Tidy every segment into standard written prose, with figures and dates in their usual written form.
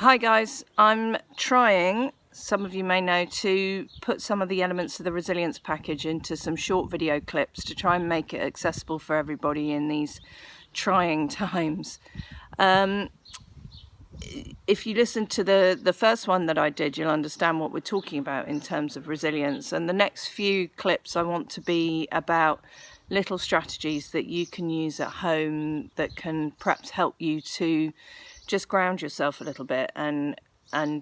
Hi guys, I'm trying, some of you may know, to put some of the elements of the resilience package into some short video clips to try and make it accessible for everybody in these trying times. If you listen to the first one that I did, you'll understand what we're talking about in terms of resilience, and the next few clips I want to be about little strategies that you can use at home that can perhaps help you to just ground yourself a little bit and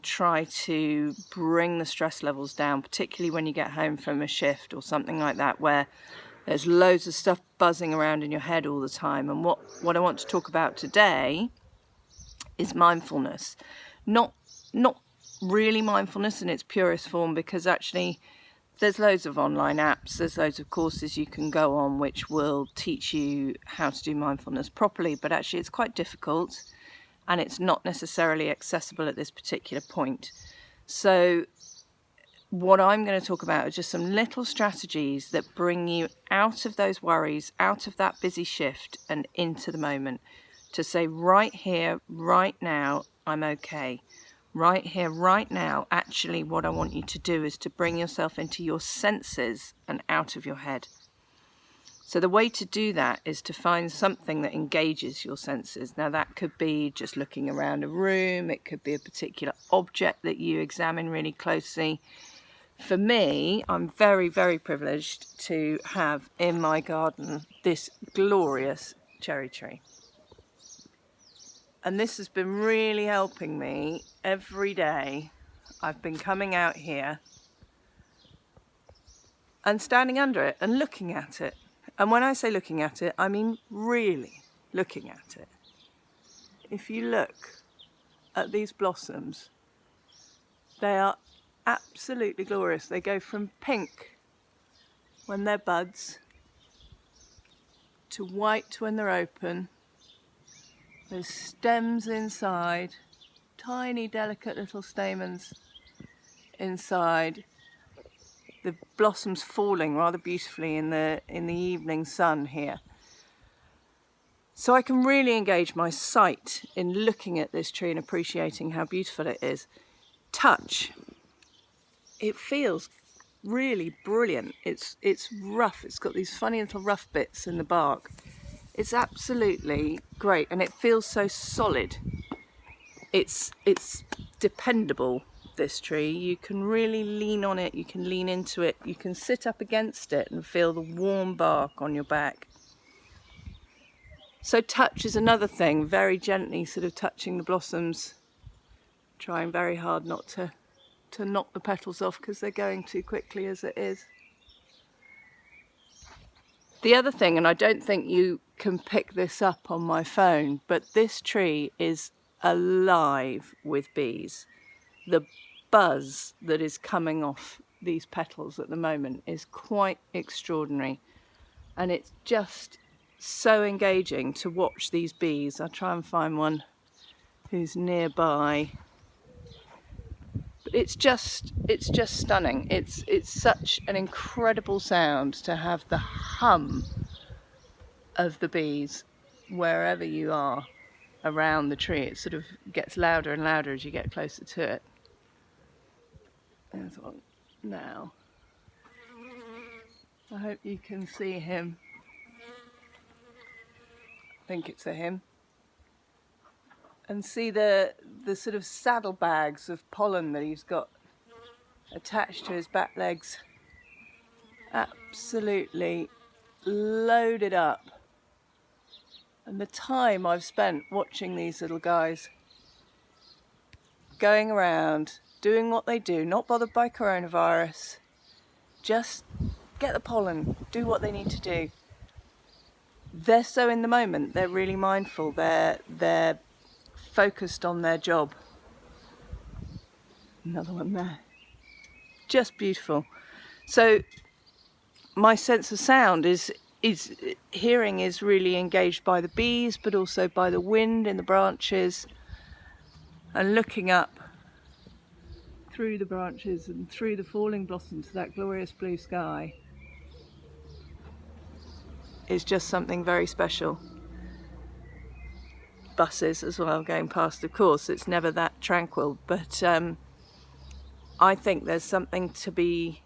try to bring the stress levels down, particularly when you get home from a shift or something like that where there's loads of stuff buzzing around in your head all the time. And what I want to talk about today is mindfulness. Not really mindfulness in its purest form, because actually there's loads of online apps, there's loads of courses you can go on which will teach you how to do mindfulness properly, but actually it's quite difficult and it's not necessarily accessible at this particular point. So what I'm going to talk about are just some little strategies that bring you out of those worries, out of that busy shift and into the moment, to say right here, right now, I'm okay. Right here, right now, actually what I want you to do is to bring yourself into your senses and out of your head. So the way to do that is to find something that engages your senses. Now that could be just looking around a room, it could be a particular object that you examine really closely. For me, I'm very, very privileged to have in my garden this glorious cherry tree. And this has been really helping me every day. I've been coming out here and standing under it and looking at it. And when I say looking at it, I mean really looking at it. If you look at these blossoms, they are absolutely glorious. They go from pink when they're buds to white when they're open. There's stems inside, tiny delicate little stamens inside. The blossoms falling rather beautifully in the evening sun here. So I can really engage my sight in looking at this tree and appreciating how beautiful it is. Touch. It feels really brilliant. It's rough. It's got these funny little rough bits in the bark. It's absolutely great, and it feels so solid. It's dependable, this tree. You can really lean on it, you can lean into it, you can sit up against it and feel the warm bark on your back. So touch is another thing, very gently sort of touching the blossoms, trying very hard not to knock the petals off because they're going too quickly as it is. The other thing, and I don't think you can pick this up on my phone, but this tree is alive with bees. The buzz that is coming off these petals at the moment is quite extraordinary, and it's just so engaging to watch these bees. I'll try and find one who's nearby. But it's just stunning. It's such an incredible sound to have the hum of the bees wherever you are around the tree. It sort of gets louder and louder as you get closer to it. There's one now. I hope you can see him. I think it's a him. And see the sort of saddlebags of pollen that he's got attached to his back legs. Absolutely loaded up. And the time I've spent watching these little guys going around, doing what they do, not bothered by coronavirus, just get the pollen, do what they need to do. They're so in the moment, they're really mindful, they're focused on their job. Another one there. Just beautiful. So my sense of sound is hearing is really engaged by the bees, but also by the wind in the branches, and looking up through the branches and through the falling blossoms to that glorious blue sky is just something very special. buses as well going past, of course. It's never that tranquil, but I think there's something to be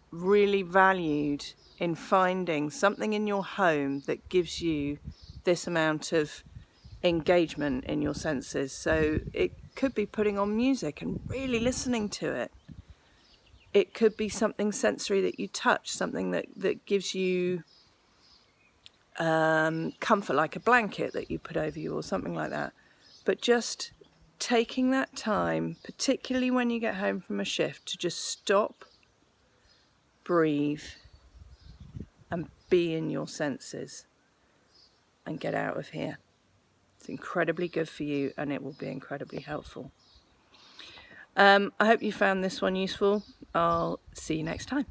really valued in finding something in your home that gives you this amount of engagement in your senses. So it could be putting on music and really listening to it. It could be something sensory that you touch, something that gives you comfort, like a blanket that you put over you or something like that. But just taking that time, particularly when you get home from a shift, to just stop, breathe, and be in your senses and get out of here. It's incredibly good for you, and it will be incredibly helpful. I hope you found this one useful. I'll see you next time.